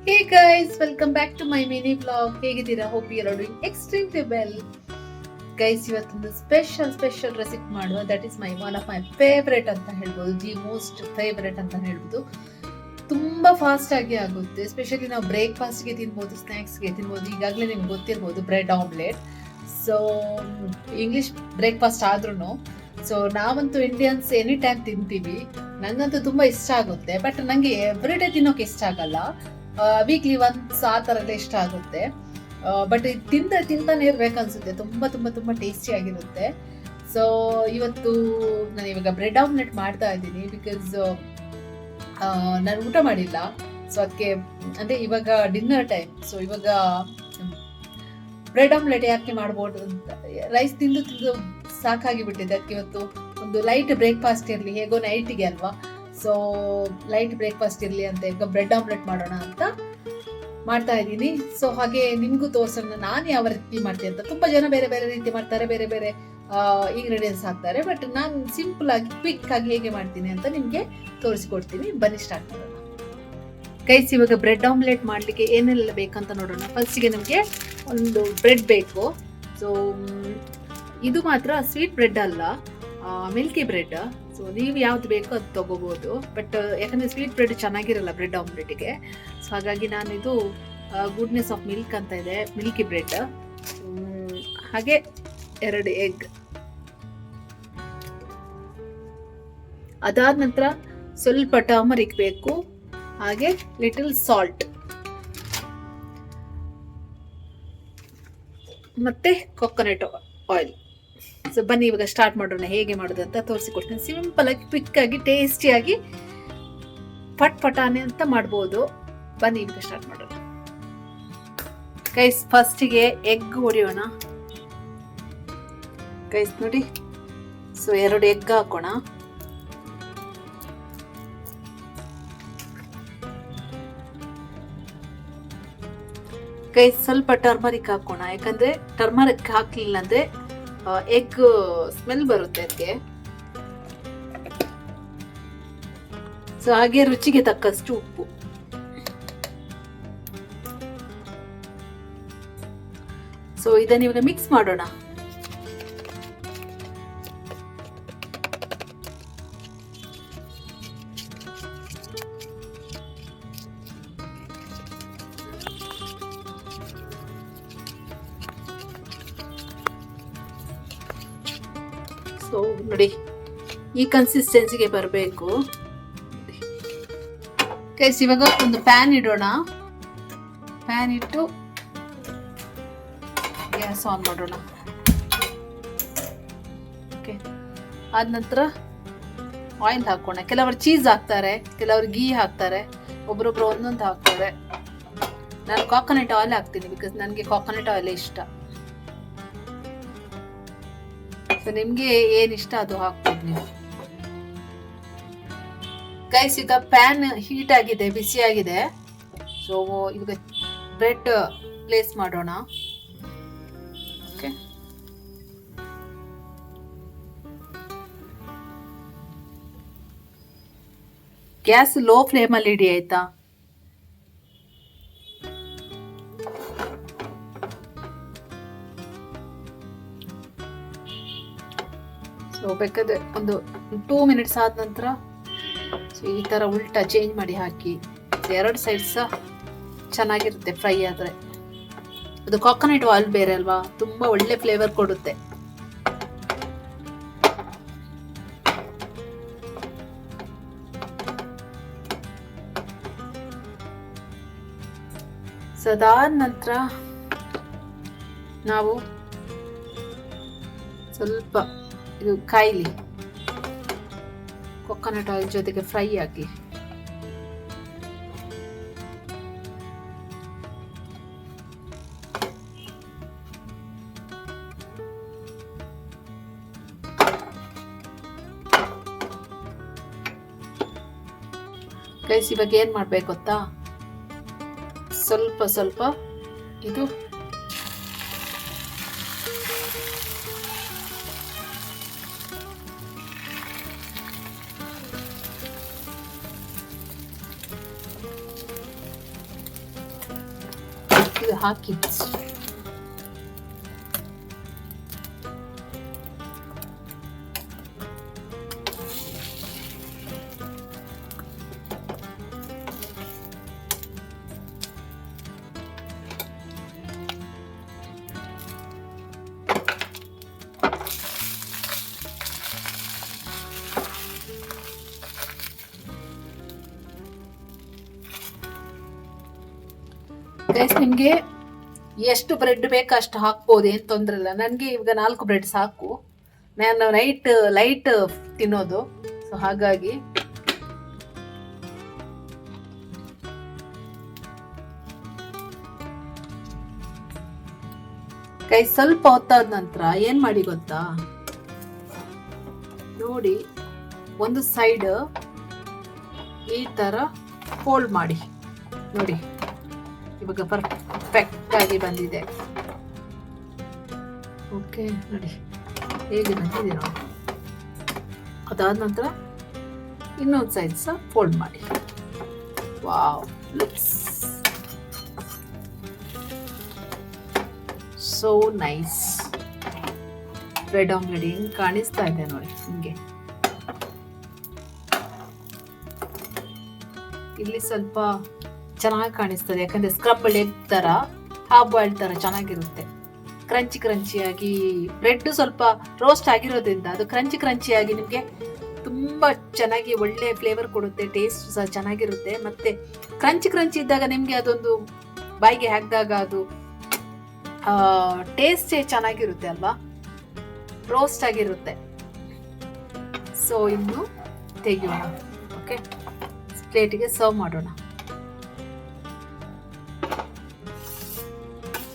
Hey guys, welcome back to my mini blog. ಹೇಗಿದ್ದೀರಾ? Hope you are doing extremely well. Guys, ಇವತ್ತೊಂದು special recipe ಮಾಡುವ. That is one of my favourite ಅಂತ ಹೇಳ್ಬೋದು, the most favourite ಅಂತ ಹೇಳ್ಬೋದು. ತುಂಬಾ fast ಆಗಿ ಆಗುತ್ತೆ. ಎಸ್ಪೆಷಲಿ ನಾವು ಬ್ರೇಕ್ಫಾಸ್ಟ್ಗೆ ತಿನ್ಬೋದು, ಸ್ನ್ಯಾಕ್ಸ್ಗೆ ತಿನ್ಬೋದು. ಈಗಾಗಲೇ ನಿಮ್ಗೆ ಗೊತ್ತಿರ್ಬೋದು bread omelette. So English breakfast ಆದ್ರೂ ಸೊ ನಾವಂತೂ ಇಂಡಿಯನ್ಸ್ ಎನಿ ಟೈಮ್ ತಿಂತೀವಿ. ನಂಗಂತೂ ತುಂಬಾ ಇಷ್ಟ ಆಗುತ್ತೆ. ಬಟ್ ನಂಗೆ ಎವ್ರಿ ಡೇ ತಿನ್ನೋಕೆ ಇಷ್ಟ ಆಗಲ್ಲ. ವೀಕ್ಲಿ ಒನ್ಸ್ ಆ ಥರ ಎಲ್ಲ ಇಷ್ಟ ಆಗುತ್ತೆ. ಬಟ್ ತಿಂತಾನೆ ಇರ್ಬೇಕನ್ಸುತ್ತೆ. ತುಂಬಾ ಟೇಸ್ಟಿ ಆಗಿರುತ್ತೆ. ಸೊ ಇವತ್ತು ನಾನು ಇವಾಗ ಬ್ರೆಡ್ ಆಮ್ಲೆಟ್ ಮಾಡ್ತಾ ಇದ್ದೀನಿ. ಬಿಕಾಸ್ ನಾನು ಊಟ ಮಾಡಿಲ್ಲ. ಸೊ ಅದಕ್ಕೆ ಅಂದ್ರೆ ಇವಾಗ ಡಿನ್ನರ್ ಟೈಮ್. ಸೊ ಇವಾಗ ಬ್ರೆಡ್ ಆಮ್ಲೆಟ್ ಯಾಕೆ ಮಾಡ್ಬೋದು ಅಂತ, ರೈಸ್ ತಿಂದು ಸಾಕಾಗಿ ಬಿಟ್ಟಿದೆ. ಅದಕ್ಕೆ ಇವತ್ತು ಒಂದು ಲೈಟ್ ಬ್ರೇಕ್ಫಾಸ್ಟ್ ಇರಲಿ, ಹೇಗೋ ನೈಟಿಗೆ ಅಲ್ವಾ. ಸೊ ಲೈಟ್ ಬ್ರೇಕ್ಫಾಸ್ಟ್ ಇರಲಿ ಅಂತ ಈಗ ಬ್ರೆಡ್ ಆಮ್ಲೆಟ್ ಮಾಡೋಣ ಅಂತ ಮಾಡ್ತಾ ಇದ್ದೀನಿ. ಸೊ ಹಾಗೆ ನಿಮಗೂ ತೋರ್ಸೋಣ ನಾನು ಯಾವ ರೀತಿ ಮಾಡ್ತೀನಿ ಅಂತ. ತುಂಬ ಜನ ಬೇರೆ ಬೇರೆ ರೀತಿ ಮಾಡ್ತಾರೆ, ಬೇರೆ ಬೇರೆ ಇಂಗ್ರೀಡಿಯೆಂಟ್ಸ್ ಹಾಕ್ತಾರೆ. ಬಟ್ ನಾನು ಸಿಂಪಲ್ ಆಗಿ ಕ್ವಿಕ್ ಆಗಿ ಹೇಗೆ ಮಾಡ್ತೀನಿ ಅಂತ ನಿಮಗೆ ತೋರಿಸ್ಕೊಡ್ತೀನಿ. ಬನ್ನಿ ಸ್ಟಾರ್ಟ್ ಮಾಡೋಣ. ಗೈಸ್, ಇವಾಗ ಬ್ರೆಡ್ ಆಮ್ಲೆಟ್ ಮಾಡಲಿಕ್ಕೆ ಏನೆಲ್ಲ ಬೇಕಂತ ನೋಡೋಣ. ಫಸ್ಟಿಗೆ ನಮಗೆ ಒಂದು ಬ್ರೆಡ್ ಬೇಕು. ಸೊ ಇದು ಮಾತ್ರ ಸ್ವೀಟ್ ಬ್ರೆಡ್ ಅಲ್ಲ, ಮಿಲ್ಕಿ ಬ್ರೆಡ್. ಸೊ ನೀವು ಯಾವ್ದು ಬೇಕೋ ಅದು ತಗೋಬಹುದು. ಬಟ್ ಯಾಕಂದ್ರೆ ಸ್ವೀಟ್ ಬ್ರೆಡ್ ಚೆನ್ನಾಗಿರಲ್ಲ ಬ್ರೆಡ್ ಆಮ್ಲೆಟ್ಗೆ. ಸೊ ಹಾಗಾಗಿ ನಾನು ಇದು ಗುಡ್ನೆಸ್ ಆಫ್ ಮಿಲ್ಕ್ ಅಂತ ಇದೆ, ಮಿಲ್ಕಿ ಬ್ರೆಡ್. ಹಾಗೆ 2 ಎಗ್. ಅದಾದ ನಂತರ ಸ್ವಲ್ಪ ಟರ್ಮರಿಕ್ ಬೇಕು, ಹಾಗೆ ಲಿಟಲ್ ಸಾಲ್ಟ್, ಮತ್ತೆ ಕೊಕೊನಟ್ ಆಯಿಲ್. ಸೊ ಬನ್ನಿ ಇವಾಗ ಸ್ಟಾರ್ಟ್ ಮಾಡೋಣ. ಹೇಗೆ ಮಾಡೋದು ಅಂತ ತೋರಿಸಿಕೊಡ್ತೀನಿ. ಸಿಂಪಲ್ ಆಗಿ, ಕ್ವಿಕ್ ಆಗಿ, ಟೇಸ್ಟಿಯಾಗಿ, ಪಟಾನೆ ಅಂತ ಮಾಡ್ಬೋದು. ಬನ್ನಿ ಇವಾಗ ಸ್ಟಾರ್ಟ್ ಮಾಡೋಣ. ಗೈಸ್, ಫಸ್ಟಿಗೆ ಎಗ್ ಹೊಡೆಯೋಣ. ಗೈಸ್ ನೋಡಿ, ಸೊ 2 ಎಗ್ ಹಾಕೋಣ. ಗೈಸ್, ಸ್ವಲ್ಪ ಟರ್ಮರಿಕ್ ಹಾಕೋಣ. ಯಾಕಂದ್ರೆ ಟರ್ಮರಿಕ್ ಹಾಕ್ಲಿಲ್ಲ ಅಂದ್ರೆ ಎಗ್ ಸ್ಮೆಲ್ ಬರುತ್ತೆ ಅದಕ್ಕೆ. ಸೊ ಹಾಗೆ ರುಚಿಗೆ ತಕ್ಕಷ್ಟು ಉಪ್ಪು. ಸೊ ಇದನ್ನ ಇವಾಗ ಮಿಕ್ಸ್ ಮಾಡೋಣ. ಸೊ ನೋಡಿ, ಈ ಕನ್ಸಿಸ್ಟೆನ್ಸಿಗೆ ಬರಬೇಕು. ಗೈಸ್, ಇವಾಗ ಒಂದು ಪ್ಯಾನ್ ಇಡೋಣ. ಪ್ಯಾನ್ ಇಟ್ಟು ಗ್ಯಾಸ್ ಆನ್ ಮಾಡೋಣ. ಓಕೆ, ಆದ ನಂತರ ಆಯಿಲ್ ಹಾಕೋಣ. ಕೆಲವರು ಚೀಸ್ ಹಾಕ್ತಾರೆ, ಕೆಲವರು ಗೀ ಹಾಕ್ತಾರೆ, ಒಬ್ರೊಬ್ರು ಒಂದೊಂದು ಹಾಕ್ತಾರೆ. ನಾನು ಕೊಕೊನಟ್ ಆಯಿಲ್ ಹಾಕ್ತೀನಿ, ಬಿಕಾಸ್ ನನಗೆ ಕೊಕೊನಟ್ ಆಯಿಲ್ ಇಷ್ಟ. ಸೊ ನಿಮ್ಗೆ ಏನ್ ಇಷ್ಟ ಅದು ಹಾಕ್ಬೋದು ನೀವು. ಗೈಸ್, ಈಗ ಪ್ಯಾನ್ ಹೀಟ್ ಆಗಿದೆ, ಬಿಸಿ ಆಗಿದೆ. ಸೊ ಇವಾಗ ಬ್ರೆಡ್ ಪ್ಲೇಸ್ ಮಾಡೋಣ. ಓಕೆ, ಗ್ಯಾಸ್ ಲೋ ಫ್ಲೇಮ್ ಅಲ್ಲಿ ಇಡಿ, ಆಯ್ತಾ? ಸೊ ಬೇಕಾದ್ರೆ ಒಂದು 2 ಮಿನಿಟ್ಸ್ ಆದ ನಂತರ ಈ ತರ ಉಲ್ಟಾ ಚೇಂಜ್ ಮಾಡಿ ಹಾಕಿ. 2 ಸೈಡ್ಸ್ ಚೆನ್ನಾಗಿರುತ್ತೆ ಫ್ರೈ ಆದ್ರೆ. ಅದು ಕೊಕೊನಟ್ ಆಯಿಲ್ ಬೇರೆ ಅಲ್ವಾ, ತುಂಬಾ ಒಳ್ಳೆ ಫ್ಲೇವರ್ ಕೊಡುತ್ತೆ. ಸೊ ಅದಾದ ನಂತರ ನಾವು ಸ್ವಲ್ಪ ಇದು ಕಾಯಿಲಿ ಕೊಕೊನಟ್ ಆಯಿಲ್ ಜೊತೆಗೆ ಫ್ರೈ ಹಾಕಿ. ಗೈಸ್, ಇವಾಗ ಏನ್ ಮಾಡ್ಬೇಕು ಗೊತ್ತಾ, ಸ್ವಲ್ಪ ಇದು ಇದು ಹಾಕಿ ಗೈಸ್, ನಿಮಗೆ ಎಷ್ಟು ಬ್ರೆಡ್ ಬೇಕು ಅಷ್ಟು ಹಾಕ್ಬೋದು, ಏನು ತೊಂದರೆ ಇಲ್ಲ. ನನಗೆ ಇವಾಗ 4 ಬ್ರೆಡ್ ಸಾಕು. ನಾನು ಲೈಟ್ ತಿನ್ನೋದು, ಸೊ ಹಾಗಾಗಿ ಗೈಸ್ ಸ್ವಲ್ಪ ಹೊತ್ತಾದ ನಂತರ ಏನು ಮಾಡಿ ಗೊತ್ತಾ, ನೋಡಿ ಒಂದು ಸೈಡ್ ಈ ಥರ ಫೋಲ್ಡ್ ಮಾಡಿ ನೋಡಿ. ಇವಾಗ ಪರ್ಫೆಕ್ಟ್ ಆಗಿ ಬಂದಿದೆ. ಓಕೆ, ನೋಡಿ ಹೇಗೆ ಬಂದಿದೆ ನೋಡಿ. ಅದಾದ ನಂತರ ಇನ್ನೊಂದು ಸೈಡ್ ಸಹ ಫೋಲ್ಡ್ ಮಾಡಿ. Wow, looks so nice. Bread omelette ಹಿಂಗೆ ಕಾಣಿಸ್ತಾ ಇದೆ ನೋಡಿ. ಹಿಂಗೆ ಇಲ್ಲಿ ಸ್ವಲ್ಪ ಚೆನ್ನಾಗಿ ಕಾಣಿಸ್ತದೆ, ಯಾಕಂದ್ರೆ ಸ್ಕ್ರಂಬಲ್ಡ್ ಎಗ್ ತರ, ಹಾಫ್ ಬಾಯ್ಲ್ಡ್ ತರ ಚೆನ್ನಾಗಿರುತ್ತೆ. ಕ್ರಂಚಿಯಾಗಿ ಬ್ರೆಡ್ ಸ್ವಲ್ಪ ರೋಸ್ಟ್ ಆಗಿರೋದ್ರಿಂದ ಅದು ಕ್ರಂಚಿಯಾಗಿ ನಿಮಗೆ ತುಂಬಾ ಚೆನ್ನಾಗಿ ಒಳ್ಳೆ ಫ್ಲೇವರ್ ಕೊಡುತ್ತೆ. ಟೇಸ್ಟ್ ಸಹ ಚೆನ್ನಾಗಿರುತ್ತೆ. ಮತ್ತೆ ಕ್ರಂಚಿ ಇದ್ದಾಗ ನಿಮಗೆ ಅದೊಂದು ಬಾಯಿಗೆ ಹಾಕಿದಾಗ ಅದು ಟೇಸ್ಟೇ ಚೆನ್ನಾಗಿರುತ್ತೆ ಅಲ್ವಾ, ರೋಸ್ಟ್ ಆಗಿರುತ್ತೆ. ಸೊ ಇನ್ನು ತೆಗೆಯೋಣ. ಓಕೆ, ಪ್ಲೇಟಿಗೆ ಸರ್ವ್ ಮಾಡೋಣ.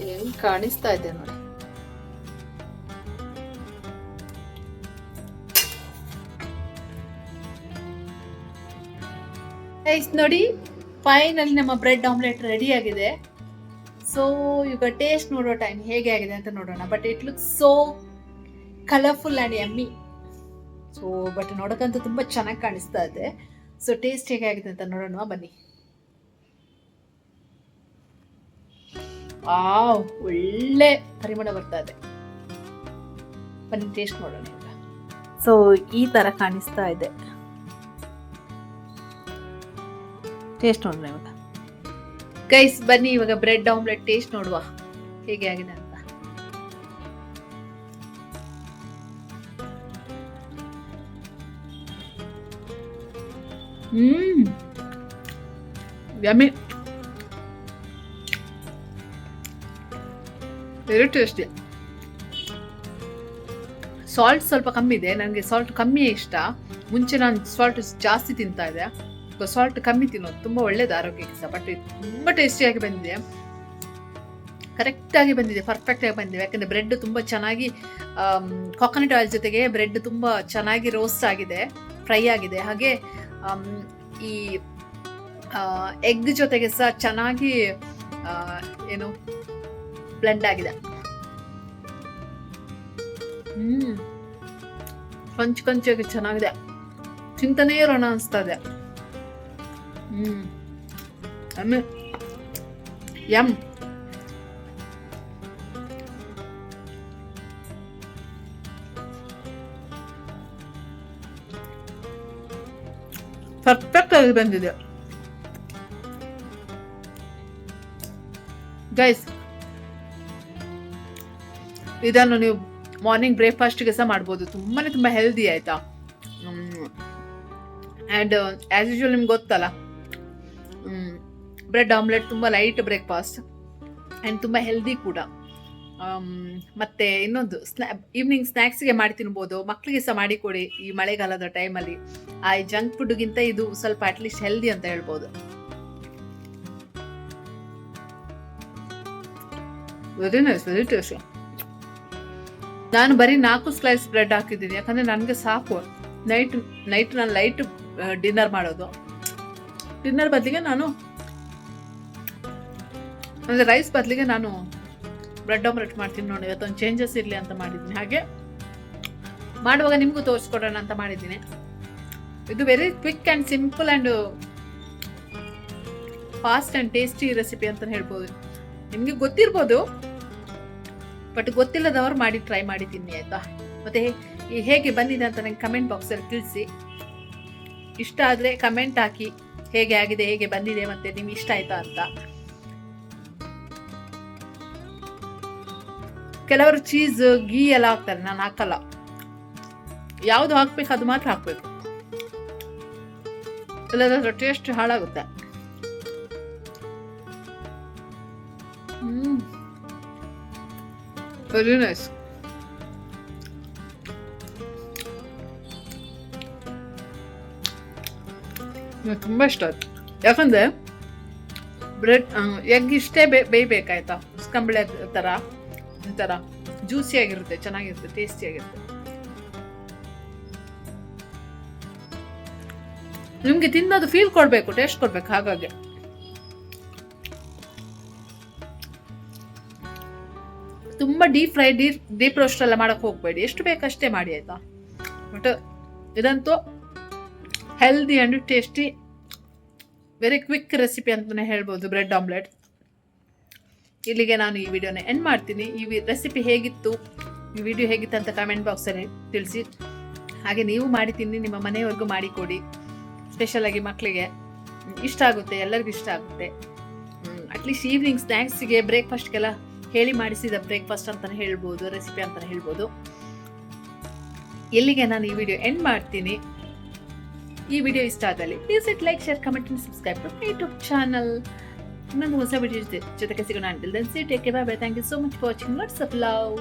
ಹೆಂಗ್ ಕಾಣಿಸ್ತಾ ಇದೆ ನೋಡಿ. ನೋಡಿ, ಫೈನಲಿ ನಮ್ಮ ಬ್ರೆಡ್ ಆಮ್ಲೆಟ್ ರೆಡಿ ಆಗಿದೆ. ಸೊ ಈಗ ಟೇಸ್ಟ್ ನೋಡೋ ಟೈಮ್ ಹೇಗೆ ಆಗಿದೆ ಅಂತ ನೋಡೋಣ. But it looks so colourful and yummy. So but ನೋಡೋಕ್ಕಂತೂ ತುಂಬ ಚೆನ್ನಾಗಿ ಕಾಣಿಸ್ತಾ ಇದೆ. ಸೊ ಟೇಸ್ಟ್ ಹೇಗೆ ಆಗಿದೆ ಅಂತ ನೋಡೋಣ ಬನ್ನಿ. ಒಳ್ಳೆ ಪರಿಮಳ ಬರ್ತಾ ಇದೆ. ಬನ್ನಿ ಟೇಸ್ಟ್ ಮಾಡೋಣ ಈಗ. ಸೊ ಈ ತರ ಕಾಣಿಸ್ತಾ ಇದೆ. ಟೇಸ್ಟ್ ನೋಡೋಣ ಇವಾಗ. ಗೈಸ್ ಬನ್ನಿ ಇವಾಗ ಬ್ರೆಡ್ ಆಮ್ಲೆಟ್ ಟೇಸ್ಟ್ ನೋಡುವ ಹೇಗೆ ಆಗಿದೆ ಅಂತ. Yummy, very tasty. ಸಾಲ್ಟ್ ಸ್ವಲ್ಪ ಕಮ್ಮಿ ಇದೆ. ನನಗೆ ಸಾಲ್ಟ್ ಕಮ್ಮಿ ಇಷ್ಟ. ಮುಂಚೆ ನಾನು ಸಾಲ್ಟ್ ಜಾಸ್ತಿ ತಿಂತಾ ಇದ್ದೆ, ಸಾಲ್ಟ್ ಕಮ್ಮಿ ತಿನ್ನೋದು ತುಂಬ ಒಳ್ಳೇದು ಆರೋಗ್ಯಕ್ಕೆ ಸಹ. ಬಟ್ ತುಂಬ ಟೇಸ್ಟಿಯಾಗಿ ಬಂದಿದೆ, ಕರೆಕ್ಟಾಗಿ ಬಂದಿದೆ, ಪರ್ಫೆಕ್ಟಾಗಿ ಬಂದಿದೆ. ಯಾಕಂದರೆ ಬ್ರೆಡ್ ತುಂಬ ಚೆನ್ನಾಗಿ ಕೊಕೊನಟ್ ಆಯಿಲ್ ಜೊತೆಗೆ ಬ್ರೆಡ್ ತುಂಬ ಚೆನ್ನಾಗಿ ರೋಸ್ಟ್ ಆಗಿದೆ, ಫ್ರೈ ಆಗಿದೆ. ಹಾಗೆ ಈ ಎಗ್ ಜೊತೆಗೆ ಸಹ ಚೆನ್ನಾಗಿ ಏನು ಬ್ಲೆಂಡ್ ಆಗಿದೆ. ಕೊಂಚಾಗಿ ಚೆನ್ನಾಗಿದೆ. ಚಿಂತನೆ ಇರೋಣ ಅನಿಸ್ತಾ ಇದೆ. ಯಮ್. ಪರ್ಫೆಕ್ಟ್ ಆಗಿ ಬಂದಿದೆ ಗೈಸ್. ಇದನ್ನು ನೀವು ಮಾರ್ನಿಂಗ್ ಬ್ರೇಕ್ಫಾಸ್ಟ್ಗೆ ಸಹ ಮಾಡ್ಬೋದು. ತುಂಬ ಹೆಲ್ದಿ ಆಯ್ತಾ. ಆ್ಯಂಡ್ ಆ್ಯಸ್ ಯೂಶುವಲ್ ನಿಮ್ಗೆ ಗೊತ್ತಲ್ಲ, ಬ್ರೆಡ್ ಆಮ್ಲೆಟ್ ತುಂಬ ಲೈಟ್ ಬ್ರೇಕ್ಫಾಸ್ಟ್ ಆ್ಯಂಡ್ ತುಂಬ ಹೆಲ್ದಿ ಕೂಡ. ಮತ್ತು ಇನ್ನೊಂದು ಈವ್ನಿಂಗ್ ಸ್ನ್ಯಾಕ್ಸ್ಗೆ ಮಾಡಿ ತಿನ್ಬೋದು. ಮಕ್ಕಳಿಗೆ ಸಹ ಮಾಡಿಕೊಡಿ ಈ ಮಳೆಗಾಲದ ಟೈಮಲ್ಲಿ. ಆ ಜಂಕ್ ಫುಡ್ಗಿಂತ ಇದು ಸ್ವಲ್ಪ ಅಟ್ಲೀಸ್ಟ್ ಹೆಲ್ದಿ ಅಂತ ಹೇಳ್ಬೋದು. Very nice, very tasty. ನಾನು ಬರೀ 4 ಸ್ಲೈಸ್ ಬ್ರೆಡ್ ಹಾಕಿದ್ದೀನಿ, ಯಾಕಂದರೆ ನನಗೆ ಸಾಕು. ನೈಟ್ ನಾನು ಲೈಟ್ ಡಿನ್ನರ್ ಮಾಡೋದು. ಡಿನ್ನರ್ ಬದಲಿಗೆ ನಾನು ಅಂದರೆ ರೈಸ್ ಬದಲಿಗೆ ನಾನು ಬ್ರೆಡ್ ಆಮ್ಲೆಟ್ ಮಾಡ್ತೀನಿ ನೋಡಿ. ಇವತ್ತೊಂದು ಚೇಂಜಸ್ ಇರಲಿ ಅಂತ ಮಾಡಿದ್ದೀನಿ. ಹಾಗೆ ಮಾಡುವಾಗ ನಿಮಗೂ ತೋರಿಸ್ಕೊಡೋಣ ಅಂತ ಮಾಡಿದ್ದೀನಿ. ಇದು very quick and simple and fast and tasty recipe ಅಂತ ಹೇಳ್ಬೋದು. ನಿಮಗೆ ಗೊತ್ತಿರ್ಬೋದು, ಬಟ್ ಗೊತ್ತಿಲ್ಲದವ್ರು ಮಾಡಿ ಟ್ರೈ ಮಾಡಿ ತಿನ್ನಿ ಆಯ್ತಾ. ಮತ್ತೆ ಹೇಗೆ ಬಂದಿದೆ ಅಂತ ನಂಗೆ ಕಮೆಂಟ್ ಬಾಕ್ಸಲ್ಲಿ ತಿಳಿಸಿ. ಇಷ್ಟ ಆದರೆ ಕಮೆಂಟ್ ಹಾಕಿ ಹೇಗೆ ಆಗಿದೆ, ಹೇಗೆ ಬಂದಿದೆ, ಮತ್ತೆ ನಿಮ್ಗೆ ಇಷ್ಟ ಆಯ್ತಾ ಅಂತ. ಕೆಲವರು ಚೀಸ್ ಗೀ ಎಲ್ಲ ಹಾಕ್ತಾರೆ, ನಾನು ಹಾಕಲ್ಲ. ಯಾವುದು ಹಾಕ್ಬೇಕು ಅದು ಮಾತ್ರ ಹಾಕ್ಬೇಕು, ಇಲ್ಲದಾದ್ರೆ ಟೇಸ್ಟ್ ಹಾಳಾಗುತ್ತೆ. Very nice. ತುಂಬಾ ಇಷ್ಟ ಆಯ್ತು, ಯಾಕಂದ್ರೆ ಬ್ರೆಡ್ ಎಗ್ ಇಷ್ಟೇ ಬೇಯ್ಬೇಕಾಯ್ತಾ, ಕಂಬಳೆ ತರ ಒಂಥರ ಜ್ಯೂಸಿ ಆಗಿರುತ್ತೆ, ಚೆನ್ನಾಗಿರುತ್ತೆ, ಟೇಸ್ಟಿ ಆಗಿರುತ್ತೆ. ನಿಮ್ಗೆ ತಿನ್ನೋದು ಫೀಲ್ ಕೊಡ್ಬೇಕು, ಟೇಸ್ಟ್ ಕೊಡ್ಬೇಕು. ಹಾಗಾಗಿ ತುಂಬಾ ಡೀಪ್ ಫ್ರೈ, ಡೀಪ್ ರೋಸ್ಟ್ ಎಲ್ಲ ಮಾಡಕ್ ಹೋಗ್ಬೇಡಿ, ಎಷ್ಟು ಬೇಕಷ್ಟೇ ಮಾಡಿ ಆಯ್ತಾ. ಬಟ್ ಇದಂತೂ healthy and tasty, very quick recipe ಅಂತಾನೆ ಹೇಳ್ಬೋದು, ಬ್ರೆಡ್ ಆಮ್ಲೆಟ್. ಇಲ್ಲಿಗೆ ನಾನು ಈ ವಿಡಿಯೋನ ಎಂಡ್ ಮಾಡ್ತೀನಿ. ಈ ರೆಸಿಪಿ ಹೇಗಿತ್ತು, ಈ ವಿಡಿಯೋ ಹೇಗಿತ್ತು ಅಂತ ಕಮೆಂಟ್ ಬಾಕ್ಸಲ್ಲಿ ತಿಳಿಸಿ. ಹಾಗೆ ನೀವು ಮಾಡಿ ತಿನ್ನಿ, ನಿಮ್ಮ ಮನೆಯವರೆಗೂ ಮಾಡಿಕೊಡಿ. ಸ್ಪೆಷಲ್ ಆಗಿ ಮಕ್ಕಳಿಗೆ ಇಷ್ಟ ಆಗುತ್ತೆ, ಎಲ್ಲರಿಗೂ ಇಷ್ಟ ಆಗುತ್ತೆ. ಅಟ್ಲೀಸ್ಟ್ ಈವ್ನಿಂಗ್ ಸ್ನ್ಯಾಕ್ಸಿಗೆ, ಬ್ರೇಕ್ಫಾಸ್ಟ್ಗೆಲ್ಲ ಹೇಳಿ ಮಾಡಿಸಿದ ಬ್ರೇಕ್ಫಾಸ್ಟ್ ಅಂತಾನೆ ಹೇಳ್ಬೋದು, ರೆಸಿಪಿ ಅಂತಾನೆ ಹೇಳ್ಬೋದು. ಇಲ್ಲಿಗೆ ನಾನು ಈ ವಿಡಿಯೋ ಎಂಡ್ ಮಾಡ್ತೀನಿ. ಈ ವಿಡಿಯೋ ಇಷ್ಟ ಆದಲ್ಲಿ please it like, share, comment and subscribe to my YouTube channel. ಇನ್ನೊಂದು ಹೊಸ ವಿಡಿಯೋ ಜೊತೆಗೆ ಸಿಗೋಣ. Until then see take care, bye bye. Thank you so much for watching. Lots of love.